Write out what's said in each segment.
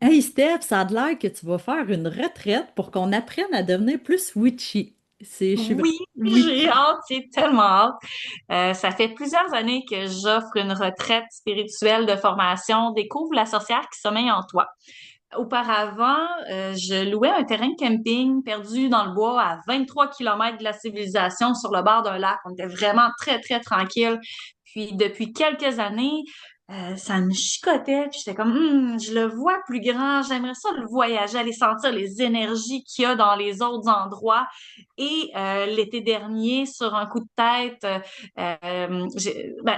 Hey Steph, ça a l'air que tu vas faire une retraite pour qu'on apprenne à devenir plus witchy. Je suis vraiment Oui, j'ai witchy. hâte, j'ai tellement hâte. Ça fait plusieurs années que j'offre une retraite spirituelle de formation Découvre la sorcière qui sommeille en toi. Auparavant, je louais un terrain de camping perdu dans le bois à 23 kilomètres de la civilisation sur le bord d'un lac. On était vraiment très, très tranquille. Puis depuis quelques années, ça me chicotait. Puis j'étais comme, je le vois plus grand. J'aimerais ça le voyager, aller sentir les énergies qu'il y a dans les autres endroits. Et l'été dernier, sur un coup de tête,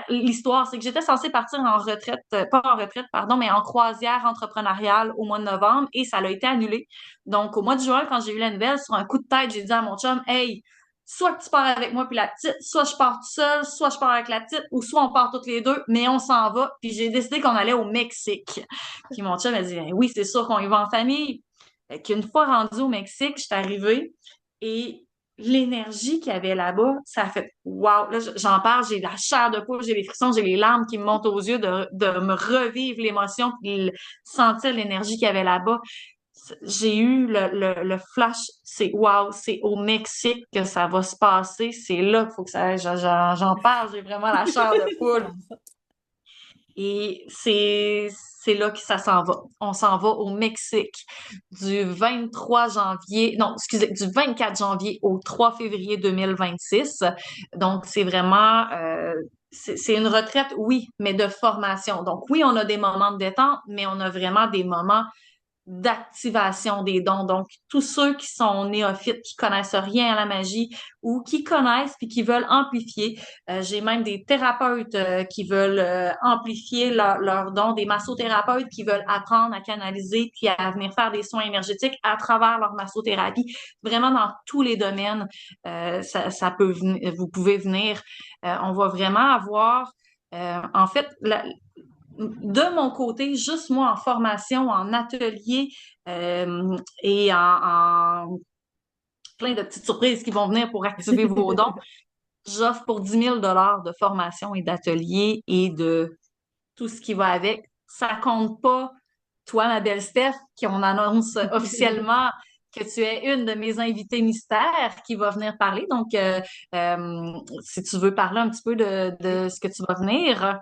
l'histoire, c'est que j'étais censée partir en retraite, pas en retraite, pardon, mais en croisière entrepreneuriale au mois de novembre et ça a été annulé. Donc, au mois de juin, quand j'ai eu la nouvelle, sur un coup de tête, j'ai dit à mon chum, hey, soit que tu pars avec moi puis la petite, soit je pars tout seul, soit je pars avec la petite, ou soit on part toutes les deux, mais on s'en va. Puis j'ai décidé qu'on allait au Mexique. Puis mon chum a dit, ben oui, c'est sûr qu'on y va en famille. Fait qu'une fois rendu au Mexique, je suis arrivée et l'énergie qu'il y avait là-bas, ça a fait wow. Là, j'en parle, j'ai la chair de poule, j'ai les frissons, j'ai les larmes qui me montent aux yeux de me revivre l'émotion puis sentir l'énergie qu'il y avait là-bas. J'ai eu le flash, c'est wow, c'est au Mexique que ça va se passer, c'est là qu'il faut que ça, j'en parle, j'ai vraiment la chair de poule. Et c'est là que ça s'en va. On s'en va au Mexique du 23 janvier, non, excusez, du 24 janvier au 3 février 2026. Donc, c'est vraiment, c'est une retraite, oui, mais de formation. Donc, oui, on a des moments de détente, mais on a vraiment des moments d'activation des dons. Donc, tous ceux qui sont néophytes, qui connaissent rien à la magie ou qui connaissent puis qui veulent amplifier. J'ai même des thérapeutes qui veulent amplifier leurs dons, des massothérapeutes qui veulent apprendre à canaliser puis à venir faire des soins énergétiques à travers leur massothérapie. Vraiment dans tous les domaines, ça peut venir, vous pouvez venir. On va vraiment avoir en fait, de mon côté, juste moi en formation, en atelier et en plein de petites surprises qui vont venir pour activer vos dons, j'offre pour 10 000 $ de formation et d'atelier et de tout ce qui va avec. Ça compte pas, toi, ma belle Steph, qu'on annonce officiellement que tu es une de mes invitées mystères qui va venir parler. Donc, si tu veux parler un petit peu de ce que tu vas venir.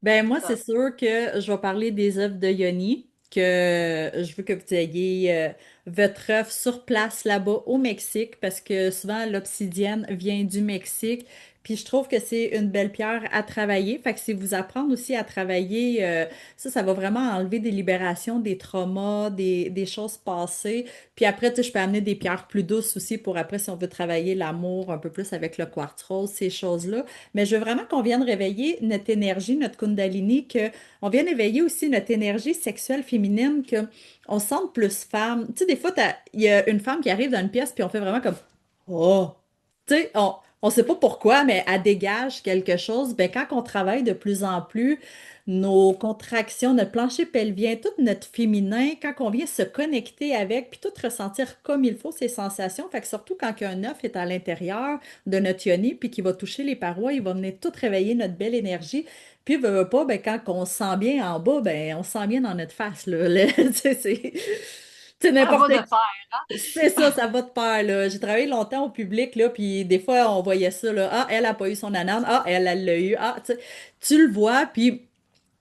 Ben moi, c'est sûr que je vais parler des œuvres de Yoni, que je veux que vous ayez votre œuvre sur place là-bas au Mexique, parce que souvent l'obsidienne vient du Mexique. Puis je trouve que c'est une belle pierre à travailler. Fait que c'est vous apprendre aussi à travailler, ça va vraiment enlever des libérations, des traumas, des choses passées. Puis après, tu sais, je peux amener des pierres plus douces aussi pour après, si on veut travailler l'amour un peu plus avec le quartz rose, ces choses-là. Mais je veux vraiment qu'on vienne réveiller notre énergie, notre Kundalini, que on vienne éveiller aussi notre énergie sexuelle féminine, que on se sente plus femme. Tu sais, des fois, il y a une femme qui arrive dans une pièce, puis on fait vraiment comme Oh! Tu sais, on sait pas pourquoi, mais elle dégage quelque chose. Ben, quand on travaille de plus en plus, nos contractions, notre plancher pelvien, tout notre féminin, quand on vient se connecter avec, puis tout ressentir comme il faut ces sensations, fait que surtout quand un œuf est à l'intérieur de notre yoni, puis qui va toucher les parois, il va venir tout réveiller notre belle énergie. Puis, veut pas, ben, quand on se sent bien en bas, ben, on se sent bien dans notre face, là. Tu sais, c'est Ça va n'importe. de pair. C'est ça, ça va de pair, là. J'ai travaillé longtemps au public, là, puis des fois, on voyait ça, là. Ah, elle a pas eu son ananas. Ah, elle l'a eu. Ah, tu sais, tu le vois, puis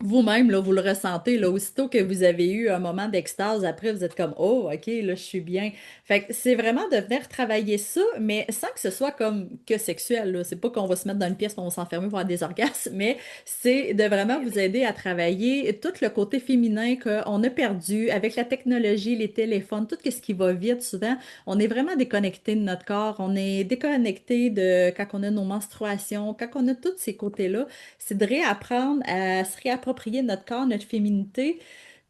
vous-même, là, vous le ressentez, là, aussitôt que vous avez eu un moment d'extase, après, vous êtes comme, oh, OK, là, je suis bien. Fait que c'est vraiment de venir travailler ça, mais sans que ce soit comme que sexuel, là. C'est pas qu'on va se mettre dans une pièce pour on va s'enfermer pour avoir des orgasmes, mais c'est de vraiment vous aider à travailler tout le côté féminin qu'on a perdu avec la technologie, les téléphones, tout ce qui va vite souvent. On est vraiment déconnecté de notre corps, on est déconnecté de quand on a nos menstruations, quand on a tous ces côtés-là c'est de réapprendre à se réapproprier notre corps, notre féminité.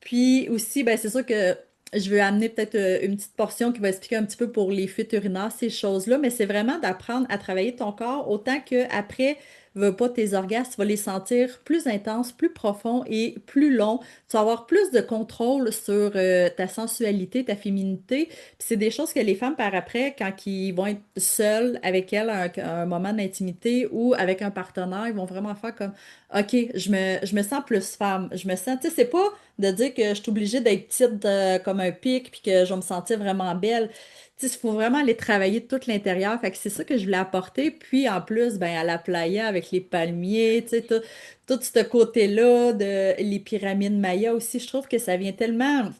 Puis aussi, ben, c'est sûr que je veux amener peut-être une petite portion qui va expliquer un petit peu pour les fuites urinaires, ces choses-là, mais c'est vraiment d'apprendre à travailler ton corps autant qu'après veux pas tes orgasmes, tu vas les sentir plus intenses, plus profonds et plus longs. Tu vas avoir plus de contrôle sur ta sensualité, ta féminité. Puis c'est des choses que les femmes, par après, quand ils vont être seules avec elles à un moment d'intimité ou avec un partenaire, ils vont vraiment faire comme, OK, je me sens plus femme. Je me sens, tu sais, c'est pas de dire que je suis obligée d'être petite comme un pic puis que je vais me sentir vraiment belle. Tu sais, il faut vraiment aller travailler tout l'intérieur. Fait que c'est ça que je voulais apporter. Puis en plus, ben, à la playa avec les palmiers, tu sais, tout ce côté-là de les pyramides Maya aussi, je trouve que ça vient tellement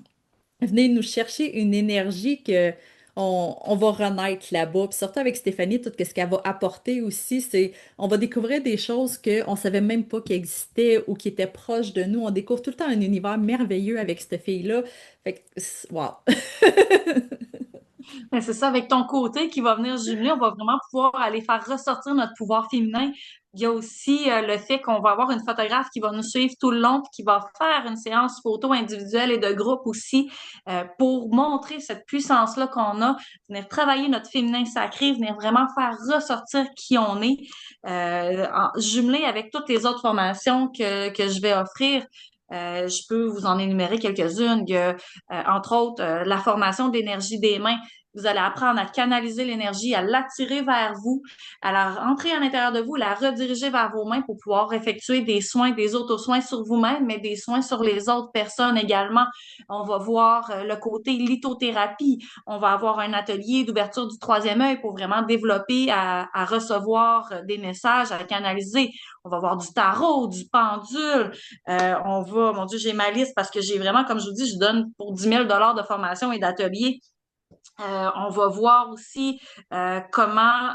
venir nous chercher une énergie que on va renaître là-bas. Puis surtout avec Stéphanie, tout ce qu'elle va apporter aussi, c'est on va découvrir des choses qu'on savait même pas qui existaient ou qui étaient proches de nous. On découvre tout le temps un univers merveilleux avec cette fille-là. Fait que, wow. Mais c'est ça, avec ton côté qui va venir jumeler, on va vraiment pouvoir aller faire ressortir notre pouvoir féminin. Il y a aussi le fait qu'on va avoir une photographe qui va nous suivre tout le long, puis qui va faire une séance photo individuelle et de groupe aussi pour montrer cette puissance-là qu'on a, venir travailler notre féminin sacré, venir vraiment faire ressortir qui on est, jumelé avec toutes les autres formations que je vais offrir. Je peux vous en énumérer quelques-unes. Il y a, entre autres, la formation d'énergie des mains. Vous allez apprendre à canaliser l'énergie, à l'attirer vers vous, à la rentrer à l'intérieur de vous, la rediriger vers vos mains pour pouvoir effectuer des soins, des auto-soins sur vous-même, mais des soins sur les autres personnes également. On va voir le côté lithothérapie. On va avoir un atelier d'ouverture du troisième œil pour vraiment développer à recevoir des messages, à canaliser. On va voir du tarot, du pendule. On va, mon Dieu, j'ai ma liste parce que j'ai vraiment, comme je vous dis, je donne pour 10 000 $ de formation et d'atelier. On va voir aussi comment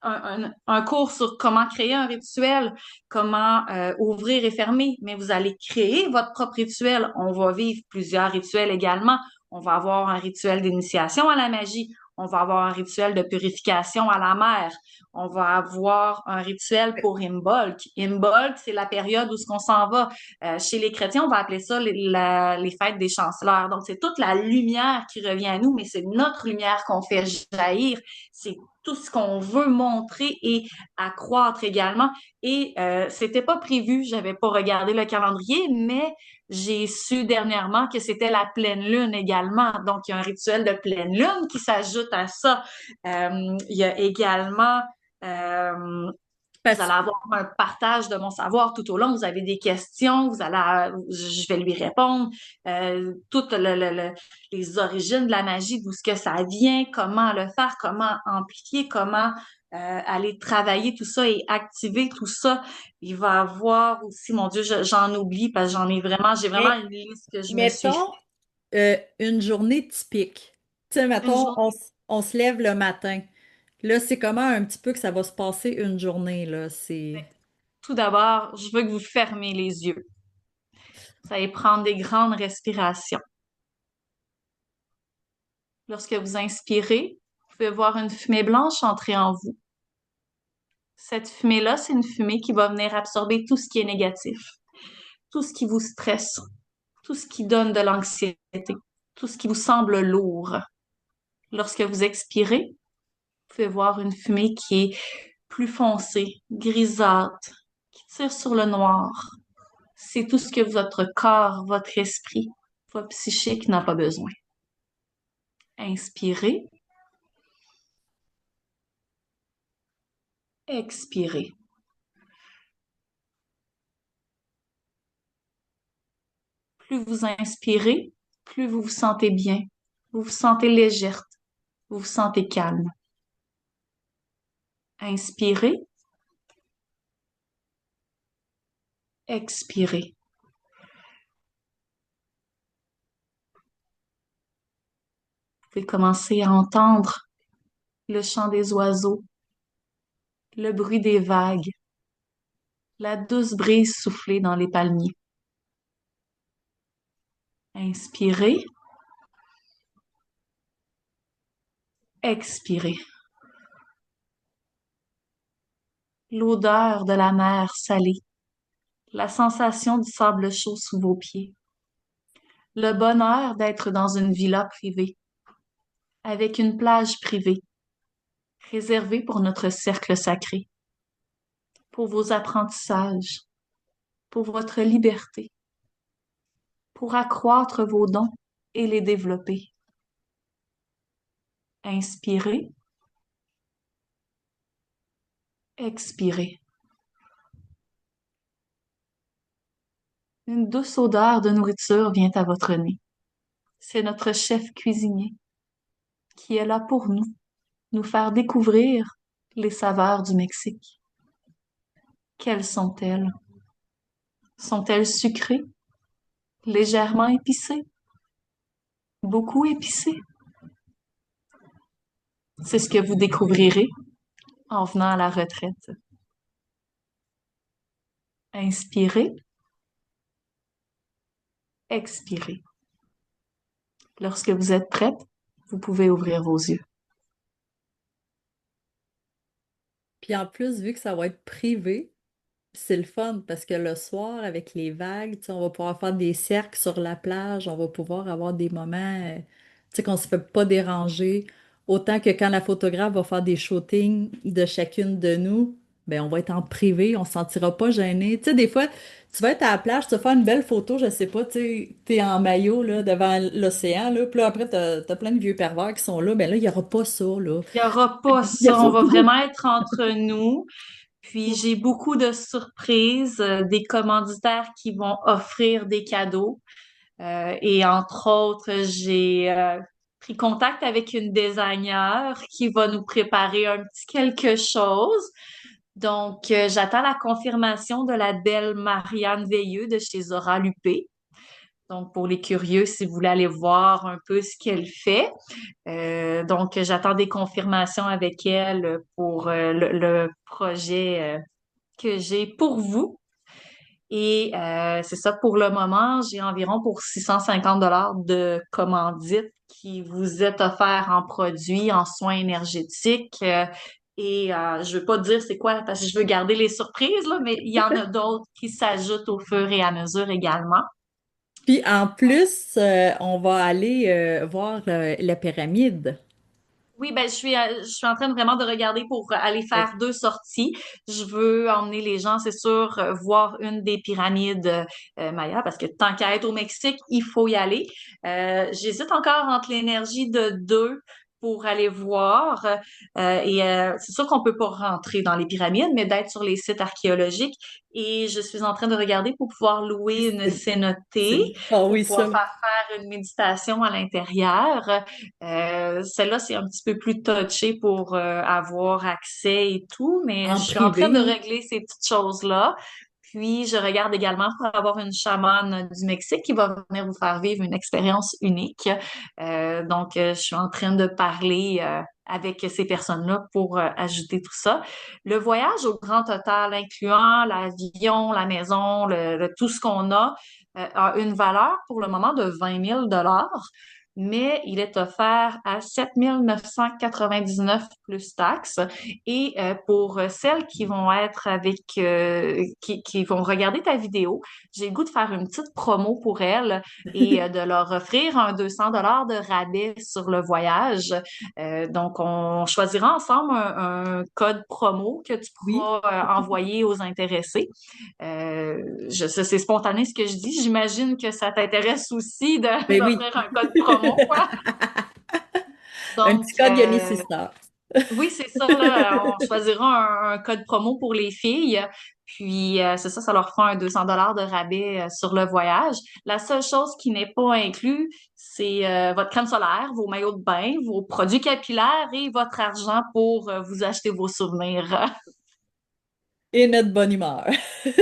un cours sur comment créer un rituel, comment ouvrir et fermer, mais vous allez créer votre propre rituel. On va vivre plusieurs rituels également. On va avoir un rituel d'initiation à la magie. On va avoir un rituel de purification à la mer. On va avoir un rituel pour Imbolc. Imbolc, c'est la période où ce qu'on s'en va. Chez les chrétiens, on va appeler ça les fêtes des chanceleurs. Donc, c'est toute la lumière qui revient à nous, mais c'est notre lumière qu'on fait jaillir. C'est tout ce qu'on veut montrer et accroître également. Et c'était pas prévu, j'avais pas regardé le calendrier, mais j'ai su dernièrement que c'était la pleine lune également. Donc, il y a un rituel de pleine lune qui s'ajoute à ça. Il y a également euh, vous allez Parce avoir un partage de mon savoir tout au long. Vous avez des questions, je vais lui répondre. Toutes les origines de la magie, d'où ce que ça vient, comment le faire, comment amplifier, comment aller travailler tout ça et activer tout ça. Il va avoir aussi, mon Dieu, j'en oublie parce que j'ai vraiment mais une liste que je me suis mettons faite. une journée typique. Tu sais, Une mettons, journée. on se lève le matin. Là, c'est comment un petit peu que ça va se passer une journée, là. C'est. Tout d'abord, je veux que vous fermez les yeux. Vous allez prendre des grandes respirations. Lorsque vous inspirez, vous pouvez voir une fumée blanche entrer en vous. Cette fumée-là, c'est une fumée qui va venir absorber tout ce qui est négatif, tout ce qui vous stresse, tout ce qui donne de l'anxiété, tout ce qui vous semble lourd. Lorsque vous expirez, vous pouvez voir une fumée qui est plus foncée, grisâtre, qui tire sur le noir. C'est tout ce que votre corps, votre esprit, votre psychique n'a pas besoin. Inspirez, expirez. Plus vous inspirez, plus vous vous sentez bien, vous vous sentez légère, vous vous sentez calme. Inspirez, expirez. Vous pouvez commencer à entendre le chant des oiseaux, le bruit des vagues, la douce brise souffler dans les palmiers. Inspirez, expirez. L'odeur de la mer salée, la sensation du sable chaud sous vos pieds, le bonheur d'être dans une villa privée, avec une plage privée, réservée pour notre cercle sacré. pour vos apprentissages, pour votre liberté, pour accroître vos dons et les développer. Inspirez, expirez. Une douce odeur de nourriture vient à votre nez. C'est notre chef cuisinier qui est là pour nous, nous faire découvrir les saveurs du Mexique. Quelles sont-elles? Sont-elles sucrées, légèrement épicées, beaucoup épicées? C'est ce que vous découvrirez en venant à la retraite. Inspirez, expirez. Lorsque vous êtes prête, vous pouvez ouvrir vos yeux. Puis en plus, vu que ça va être privé, c'est le fun parce que le soir, avec les vagues, tu sais, on va pouvoir faire des cercles sur la plage, on va pouvoir avoir des moments, tu sais, qu'on se fait pas déranger. Autant que quand la photographe va faire des shootings de chacune de nous, ben on va être en privé, on se sentira pas gêné. Tu sais, des fois, tu vas être à la plage, tu vas faire une belle photo, je sais pas, tu sais, t'es en maillot, là, devant l'océan, là, puis là, après, t'as plein de vieux pervers qui sont là, ben là, il y aura pas ça, là. Il n'y aura pas Les ça, on va photos. vraiment être entre nous. Puis j'ai beaucoup de surprises, des commanditaires qui vont offrir des cadeaux. Et entre autres, j'ai pris contact avec une designer qui va nous préparer un petit quelque chose. Donc, j'attends la confirmation de la belle Marianne Veilleux de chez Zora Lupé. Donc, pour les curieux, si vous voulez aller voir un peu ce qu'elle fait. Donc, j'attends des confirmations avec elle pour le projet que j'ai pour vous. Et c'est ça pour le moment, j'ai environ pour 650 de commandite qui vous est offert en produits, en soins énergétiques. Je veux pas dire c'est quoi parce que je veux garder les surprises, là, mais il y en a d'autres qui s'ajoutent au fur et à mesure également. Puis en plus, on va aller voir la pyramide. Oui, ben je suis en train vraiment de regarder pour aller Oui. faire deux sorties. Je veux emmener les gens, c'est sûr, voir une des pyramides Maya parce que tant qu'à être au Mexique, il faut y aller. J'hésite encore entre l'énergie de deux pour aller voir. C'est sûr qu'on peut pas rentrer dans les pyramides, mais d'être sur les sites archéologiques. Et je suis en train de regarder pour pouvoir louer une cénotée Ah pour oui, pouvoir ça, faire une méditation à l'intérieur. Celle-là, c'est un petit peu plus touché pour avoir accès et tout, mais je en suis en train de privé, là. régler ces petites choses-là. Puis, je regarde également pour avoir une chamane du Mexique qui va venir vous faire vivre une expérience unique. Je suis en train de parler avec ces personnes-là pour ajouter tout ça. Le voyage au grand total, incluant l'avion, la maison, tout ce qu'on a une valeur pour le moment de 20 000 mais il est offert à 7 999 plus taxes. Et pour celles qui vont être qui vont regarder ta vidéo, j'ai le goût de faire une petite promo pour elles et de leur offrir un 200 de rabais sur le voyage. Donc, on choisira ensemble un code promo que tu Oui. pourras envoyer aux intéressés. Je sais, c'est spontané ce que je dis. J'imagine que ça t'intéresse aussi Ben oui. d'offrir un code promo, quoi. Un Donc, petit code Yoni Sister. oui, c'est ça, là. On choisira un code promo pour les filles. Puis, c'est ça, ça leur fera un 200 de rabais sur le voyage. La seule chose qui n'est pas inclus, c'est votre crème solaire, vos maillots de bain, vos produits capillaires et votre argent pour vous acheter vos souvenirs. Et notre bonne humeur.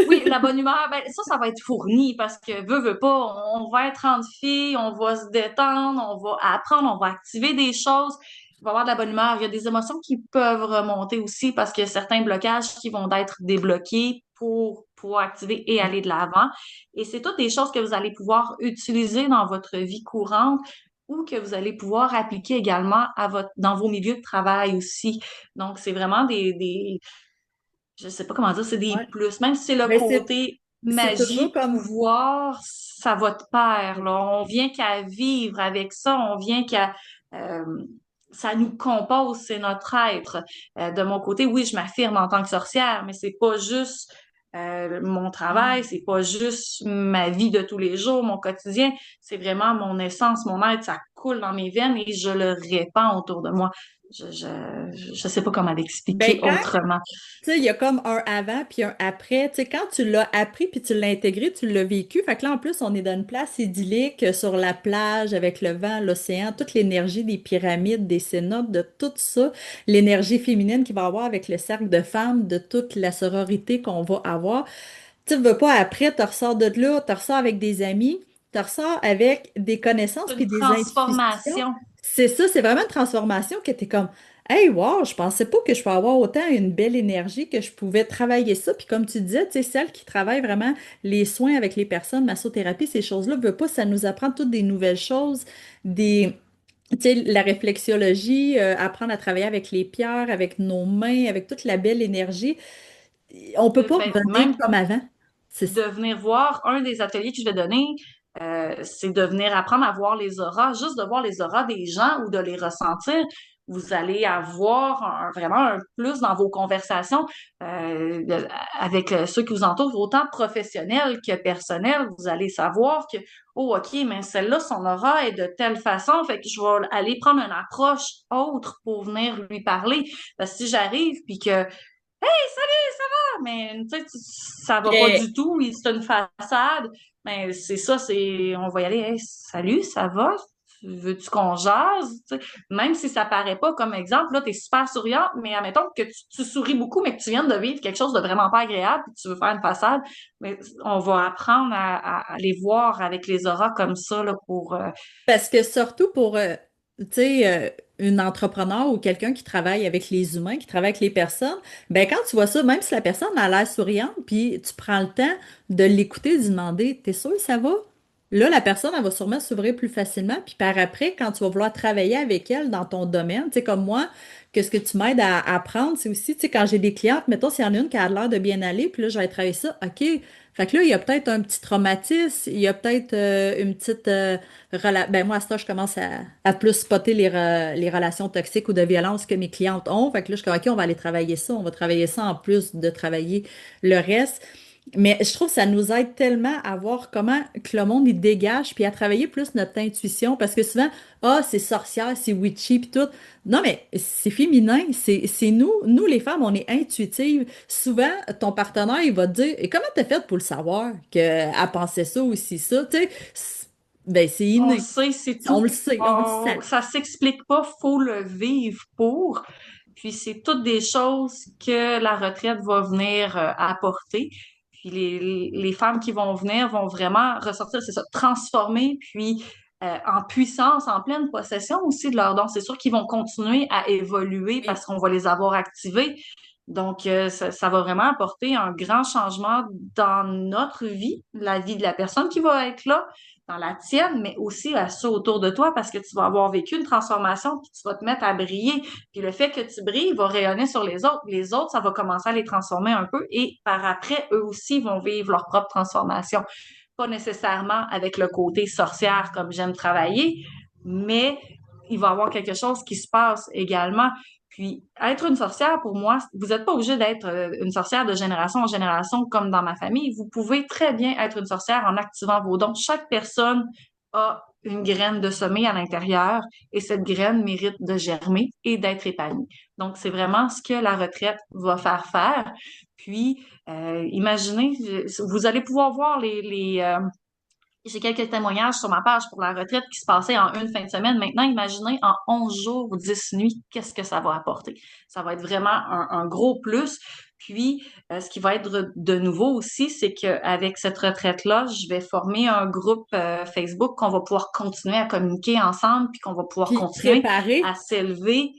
Oui, la bonne humeur, ben ça va être fourni parce que veut pas, on va être entre filles, on va se détendre, on va apprendre, on va activer des choses, il va y avoir de la bonne humeur. Il y a des émotions qui peuvent remonter aussi parce qu'il y a certains blocages qui vont être débloqués pour pouvoir activer et aller de l'avant. Et c'est toutes des choses que vous allez pouvoir utiliser dans votre vie courante ou que vous allez pouvoir appliquer également dans vos milieux de travail aussi. Donc, c'est vraiment je sais pas comment dire, c'est des Ouais. plus. Même si c'est le Mais côté c'est toujours magie, comme. pouvoir, ça va de pair, là. On vient qu'à vivre avec ça, on vient qu'à euh, ça nous compose, c'est notre être. De mon côté, oui, je m'affirme en tant que sorcière, mais c'est pas juste mon travail, c'est pas juste ma vie de tous les jours, mon quotidien, c'est vraiment mon essence, mon être, ça coule dans mes veines et je le répands autour de moi. Je sais pas comment Ben, l'expliquer quand autrement. tu sais, il y a comme un avant puis un après. Tu sais, quand tu l'as appris puis tu l'as intégré, tu l'as vécu. Fait que là, en plus, on est dans une place idyllique sur la plage avec le vent, l'océan, toute l'énergie des pyramides, des cénotes, de tout ça. L'énergie féminine qu'il va y avoir avec le cercle de femmes, de toute la sororité qu'on va avoir. Tu veux pas après, tu ressors de là, tu ressors avec des amis, tu ressors avec des connaissances Une puis des intuitions. transformation C'est ça, c'est vraiment une transformation que tu es comme, hey, wow, je pensais pas que je pouvais avoir autant une belle énergie, que je pouvais travailler ça. Puis comme tu disais, tu sais, celle qui travaille vraiment les soins avec les personnes, massothérapie, ces choses-là, veut pas, ça nous apprend toutes des nouvelles choses, des. Tu sais, la réflexologie, apprendre à travailler avec les pierres, avec nos mains, avec toute la belle énergie. On peut pas ben, revenir même comme avant. de venir voir un des ateliers que je vais donner, c'est de venir apprendre à voir les auras, juste de voir les auras des gens ou de les ressentir. Vous allez avoir vraiment un plus dans vos conversations avec ceux qui vous entourent, autant professionnels que personnels. Vous allez savoir que, oh, OK, mais celle-là, son aura est de telle façon, fait que je vais aller prendre une approche autre pour venir lui parler. Parce que si j'arrive puis que salut, ça va? Mais tu sais, ça va pas Puis, du tout. C'est une façade. Mais c'est ça, on va y aller. Hey, salut, ça va? Veux-tu qu'on jase? Tu sais, même si ça paraît pas comme exemple, là, t'es super souriante, mais admettons que tu souris beaucoup, mais que tu viens de vivre quelque chose de vraiment pas agréable, puis tu veux faire une façade, mais on va apprendre à les voir avec les auras comme ça, là, pour parce que surtout pour, tu sais, une entrepreneur ou quelqu'un qui travaille avec les humains, qui travaille avec les personnes, ben quand tu vois ça, même si la personne a l'air souriante, puis tu prends le temps de l'écouter, de lui demander, t'es sûr ça va? Là, la personne, elle va sûrement s'ouvrir plus facilement. Puis par après, quand tu vas vouloir travailler avec elle dans ton domaine, tu sais, comme moi, que ce que tu m'aides à apprendre, c'est aussi, tu sais, quand j'ai des clientes, mettons, s'il y en a une qui a l'air de bien aller, puis là, je vais travailler ça, OK. Fait que là, il y a peut-être un petit traumatisme, il y a peut-être une petite ben moi, à ce temps, je commence à plus spotter les relations toxiques ou de violence que mes clientes ont. Fait que là, je suis comme, OK, on va aller travailler ça. On va travailler ça en plus de travailler le reste. Mais je trouve que ça nous aide tellement à voir comment que le monde il dégage puis à travailler plus notre intuition parce que souvent ah c'est sorcière, c'est witchy puis tout. Non mais c'est féminin, c'est nous les femmes on est intuitives. Souvent ton partenaire il va te dire et comment t'as fait pour le savoir qu'elle pensait ça aussi ça, tu sais. Ben c'est on le inné. sait, c'est On tout. le sait, on le sait. Ça s'explique pas, faut le vivre pour. Puis c'est toutes des choses que la retraite va venir apporter. Puis les femmes qui vont venir vont vraiment ressortir, c'est ça, transformer, puis en puissance, en pleine possession aussi de leurs dons. C'est sûr qu'ils vont continuer à évoluer Oui. parce qu'on va les avoir activés. Donc, ça va vraiment apporter un grand changement dans notre vie, la vie de la personne qui va être là, dans la tienne, mais aussi à ceux autour de toi parce que tu vas avoir vécu une transformation puis tu vas te mettre à briller. Puis le fait que tu brilles va rayonner sur les autres. Les autres, ça va commencer à les transformer un peu et par après, eux aussi vont vivre leur propre transformation. Pas nécessairement avec le côté sorcière comme j'aime travailler, mais il va y avoir quelque chose qui se passe également. Puis, être une sorcière, pour moi, vous n'êtes pas obligé d'être une sorcière de génération en génération comme dans ma famille. Vous pouvez très bien être une sorcière en activant vos dons. Chaque personne a une graine de semer à l'intérieur et cette graine mérite de germer et d'être épanouie. Donc, c'est vraiment ce que la retraite va faire. Puis, imaginez, vous allez pouvoir voir j'ai quelques témoignages sur ma page pour la retraite qui se passait en une fin de semaine. Maintenant, imaginez en 11 jours ou 10 nuits, qu'est-ce que ça va apporter. Ça va être vraiment un gros plus. Puis, ce qui va être de nouveau aussi, c'est qu'avec cette retraite-là, je vais former un groupe Facebook qu'on va pouvoir continuer à communiquer ensemble, puis qu'on va pouvoir Puis continuer à préparer. s'élever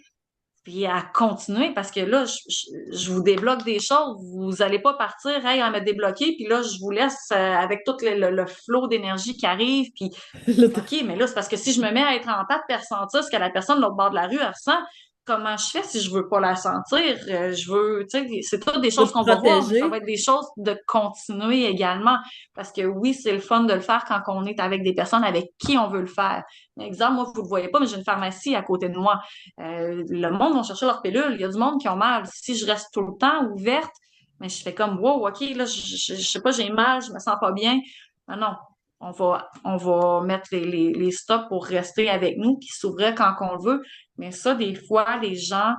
puis à continuer parce que là, je vous débloque des choses. Vous allez pas partir, hey, à me débloquer, puis là, je vous laisse avec tout le flot d'énergie qui arrive, puis OK, mais là, c'est parce que si je me mets à être en patte, puis à ressentir ce que la personne de l'autre bord de la rue elle ressent, comment je fais si je veux pas la sentir? Je veux, tu sais, c'est toutes des De choses te qu'on va voir, mais ça va protéger. être des choses de continuer également. Parce que oui, c'est le fun de le faire quand on est avec des personnes avec qui on veut le faire. Exemple, moi, vous le voyez pas, mais j'ai une pharmacie à côté de moi. Le monde va chercher leur pilule. Il y a du monde qui ont mal. Si je reste tout le temps ouverte, mais je fais comme, wow, OK, là, je sais pas, j'ai mal, je me sens pas bien. Non, non. On va mettre les stops pour rester avec nous, puis s'ouvrir quand on le veut. Mais ça, des fois, les gens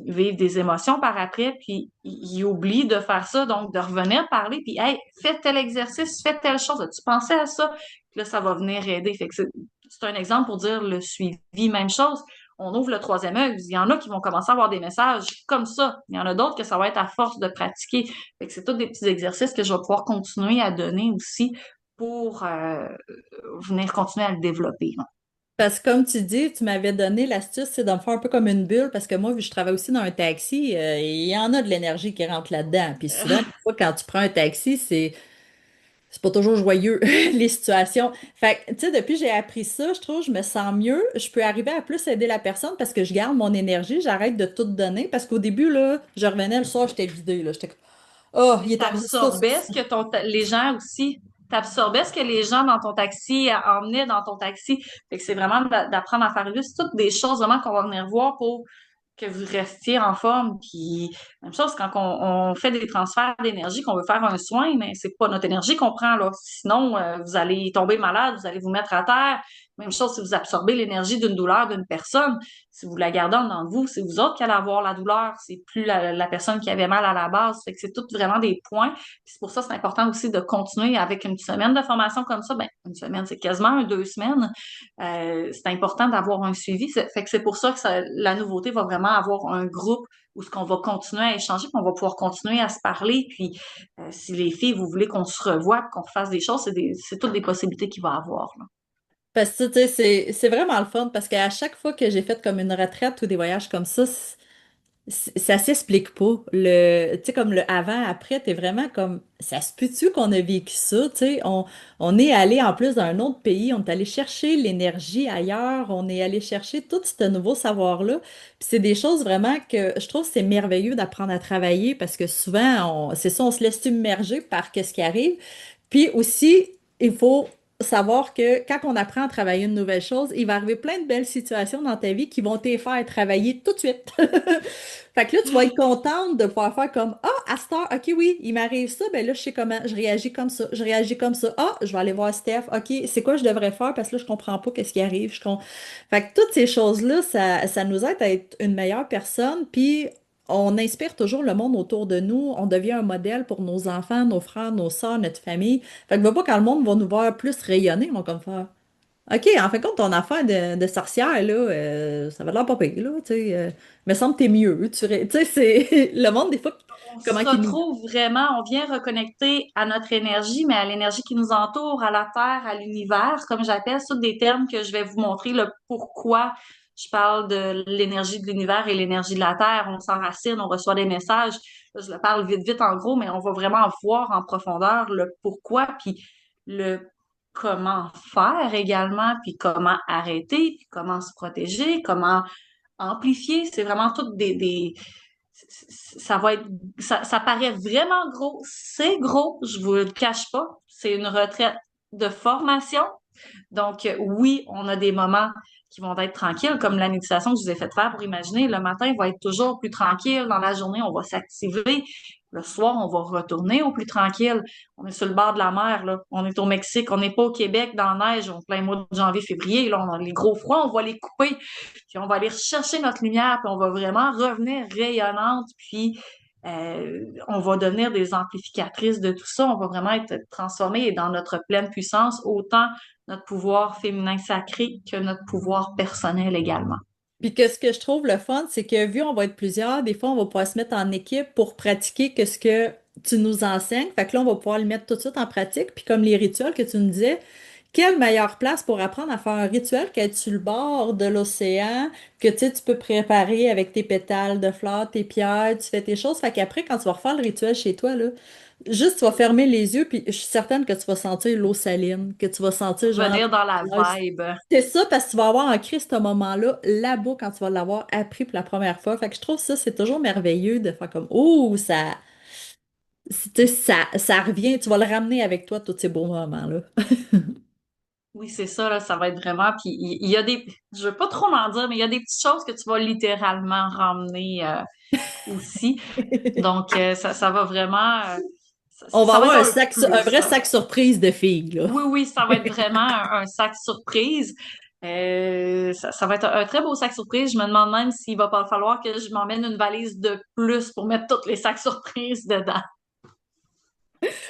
vivent des émotions par après, puis ils oublient de faire ça, donc de revenir parler, puis hey, fais tel exercice, fais telle chose, as-tu pensé à ça? Puis là, ça va venir aider. Fait que c'est un exemple pour dire le suivi, même chose. On ouvre le troisième œil. Il y en a qui vont commencer à avoir des messages comme ça. Il y en a d'autres que ça va être à force de pratiquer. Fait que c'est tous des petits exercices que je vais pouvoir continuer à donner aussi pour venir continuer à le développer, là. Parce que comme tu dis, tu m'avais donné l'astuce, c'est de me faire un peu comme une bulle, parce que moi, vu que je travaille aussi dans un taxi, il y en a de l'énergie qui rentre là-dedans. Puis souvent, des fois, quand tu prends un taxi, c'est pas toujours joyeux, les situations. Fait que, tu sais, depuis que j'ai appris ça, je trouve que je me sens mieux. Je peux arriver à plus aider la personne parce que je garde mon énergie, j'arrête de tout donner. Parce qu'au début, là, je revenais le soir, j'étais vidée, là. J'étais comme, oh, il Puis est arrivé ça, ça, t'absorbais ça. ce que les gens aussi, t'absorbais ce que les gens dans ton taxi emmenaient dans ton taxi. Fait que c'est vraiment d'apprendre à faire juste toutes des choses vraiment qu'on va venir voir pour que vous restiez en forme. Puis, même chose quand on fait des transferts d'énergie, qu'on veut faire un soin, mais c'est pas notre énergie qu'on prend, là. Sinon, vous allez tomber malade, vous allez vous mettre à terre. Même chose si vous absorbez l'énergie d'une douleur d'une personne. Si vous la gardez en dedans de vous, c'est vous autres qui allez avoir la douleur. C'est plus la personne qui avait mal à la base. Fait que c'est tout vraiment des points. Puis c'est pour ça que c'est important aussi de continuer avec une semaine de formation comme ça. Ben, une semaine, c'est quasiment 2 semaines. C'est important d'avoir un suivi. Fait que c'est pour ça que la nouveauté va vraiment avoir un groupe où ce qu'on va continuer à échanger, puis on va pouvoir continuer à se parler. Puis si les filles, vous voulez qu'on se revoie, qu'on refasse des choses, c'est toutes des possibilités qu'il va avoir, là. Parce que, tu sais, c'est vraiment le fun parce qu'à chaque fois que j'ai fait comme une retraite ou des voyages comme ça, ça s'explique pas. Tu sais, comme le avant, après, t'es vraiment comme, ça se peut-tu qu'on a vécu ça, tu sais, on est allé en plus dans un autre pays, on est allé chercher l'énergie ailleurs, on est allé chercher tout ce nouveau savoir-là. Puis c'est des choses vraiment que je trouve que c'est merveilleux d'apprendre à travailler parce que souvent, c'est ça, on se laisse submerger par qu'est-ce qui arrive. Puis aussi, il faut savoir que quand on apprend à travailler une nouvelle chose, il va arriver plein de belles situations dans ta vie qui vont te faire travailler tout de suite. Fait que là, tu vas être contente de pouvoir faire comme, ah, à cette heure, OK, oui, il m'arrive ça, ben là, je sais comment, je réagis comme ça, je réagis comme ça. Ah, je vais aller voir Steph, OK, c'est quoi je devrais faire parce que là, je comprends pas qu'est-ce qui arrive. Fait que toutes ces choses-là, ça nous aide à être une meilleure personne, puis on inspire toujours le monde autour de nous, on devient un modèle pour nos enfants, nos frères, nos sœurs, notre famille. Fait que va pas quand le monde va nous voir plus rayonner, ils vont comme faire. OK, en fin de compte, ton affaire de sorcière, là, ça va l'air pas pire, là, tu sais. Me semble que t'es mieux. Tu sais, c'est le monde, des fois, On comment se qu'il nous. retrouve vraiment, on vient reconnecter à notre énergie, mais à l'énergie qui nous entoure, à la Terre, à l'univers, comme j'appelle, c'est tous des termes que je vais vous montrer le pourquoi je parle de l'énergie de l'univers et l'énergie de la Terre. On s'enracine, on reçoit des messages. Là, je le parle vite, vite en gros, mais on va vraiment voir en profondeur le pourquoi, puis le comment faire également, puis comment arrêter, puis comment se protéger, comment amplifier. C'est vraiment toutes ça va être, ça paraît vraiment gros. C'est gros, je vous le cache pas. C'est une retraite de formation. Donc, oui, on a des moments qui vont être tranquilles, comme la méditation que je vous ai fait faire pour imaginer. Le matin va être toujours plus tranquille. Dans la journée, on va s'activer. Le soir, on va retourner au plus tranquille. On est sur le bord de la mer, là. On est au Mexique. On n'est pas au Québec dans la neige en plein mois de janvier, février. Là, on a les gros froids. On va les couper. Puis on va aller chercher notre lumière. Puis on va vraiment revenir rayonnante. Puis on va devenir des amplificatrices de tout ça. On va vraiment être transformés et dans notre pleine puissance, autant notre pouvoir féminin sacré que notre pouvoir personnel également. Puis que ce que je trouve le fun, c'est que vu on va être plusieurs, des fois, on va pouvoir se mettre en équipe pour pratiquer que ce que tu nous enseignes. Fait que là, on va pouvoir le mettre tout de suite en pratique. Puis comme les rituels que tu nous disais, quelle meilleure place pour apprendre à faire un rituel qu'être sur le bord de l'océan, que tu sais, tu peux préparer avec tes pétales de fleurs, tes pierres, tu fais tes choses. Fait qu'après, quand tu vas refaire le rituel chez toi, là, Juste, tu vas fermer les yeux, puis je suis certaine que tu vas sentir l'eau saline, que tu vas sentir genre. Revenir dans la vibe. C'est ça, parce que tu vas avoir ancré ce moment-là là-bas quand tu vas l'avoir appris pour la première fois. Fait que je trouve ça, c'est toujours merveilleux de faire comme, oh, tu sais, ça revient, tu vas le ramener avec toi, tous ces beaux moments-là. Oui, c'est ça, là, ça va être vraiment. Puis il y a des. Je veux pas trop m'en dire, mais il y a des petites choses que tu vas littéralement ramener aussi. Donc, ça va vraiment. On va Ça va avoir être un un sac, un plus, vrai là. sac surprise de filles, là. Oui, oui, ça va être vraiment un sac surprise. Ça va être un très beau sac surprise. Je me demande même s'il va pas falloir que je m'emmène une valise de plus pour mettre tous les sacs surprises dedans.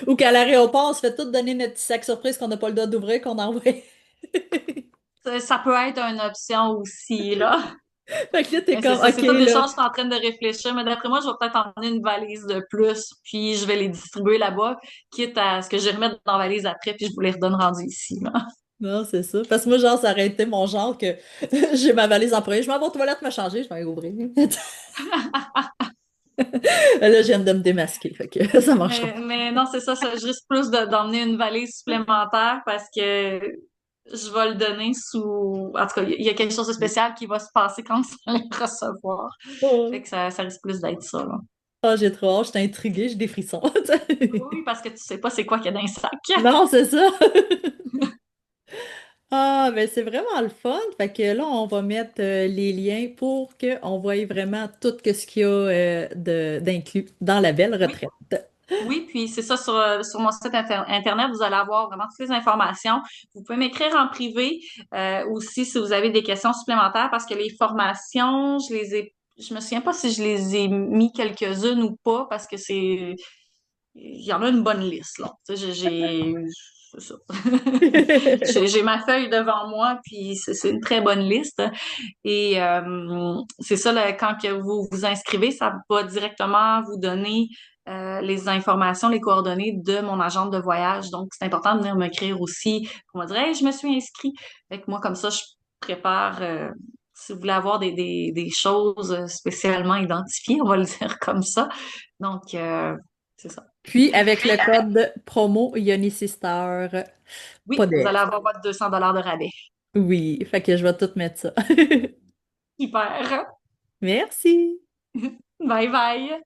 Ou qu'à l'aéroport, on se fait tout donner notre petit sac surprise qu'on n'a pas le droit d'ouvrir, qu'on envoie. Ça peut être une option aussi, là. Fait que là, t'es Mais c'est comme, ça, OK, c'est toutes des là. choses que je suis en train de réfléchir. Mais d'après moi, je vais peut-être emmener une valise de plus, puis je vais les distribuer là-bas, quitte à ce que je les remette dans la valise après, puis je vous les redonne rendus ici, là. Non, c'est ça. Parce que moi, genre, ça aurait été mon genre que j'ai ma valise en premier. Je m'en vais aux toilettes me changer, je vais ouvrir. Là, je viens de me démasquer. Fait que ça marchera Mais non, c'est ça, je risque plus d'emmener une valise supplémentaire parce que je vais le donner sous. En tout cas, il y a quelque chose de spécial qui va se passer quand vous allez le recevoir. pas. Fait que ça risque plus d'être ça, là. Ah, j'ai trop hâte, j'étais intriguée, j'ai des frissons. Oui, parce que tu sais pas c'est quoi qu'il y a dans le sac. Non, c'est ça. Ah, ben c'est vraiment le fun. Fait que là, on va mettre les liens pour qu'on voie vraiment tout ce qu'il y a d'inclus dans la belle Oui, retraite. oui, puis c'est ça sur mon site internet, vous allez avoir vraiment toutes les informations. Vous pouvez m'écrire en privé aussi si vous avez des questions supplémentaires parce que les formations, je me souviens pas si je les ai mis quelques-unes ou pas parce que il y en a une bonne liste là. Tu sais, c'est ça. J'ai ma feuille devant moi puis c'est une très bonne liste. Et c'est ça, là, quand que vous vous inscrivez, ça va directement vous donner les informations, les coordonnées de mon agente de voyage. Donc, c'est important de venir m'écrire aussi pour me dire, hey, je me suis inscrit. Fait que moi, comme ça, je prépare, si vous voulez avoir des choses spécialement identifiées, on va le dire comme ça. Donc, c'est ça. Puis, avec le code promo Yoni Sister, pas Oui, vous de... allez avoir votre 200 $ de rabais. Oui, fait que je vais tout mettre ça. Hyper. Merci. Bye bye.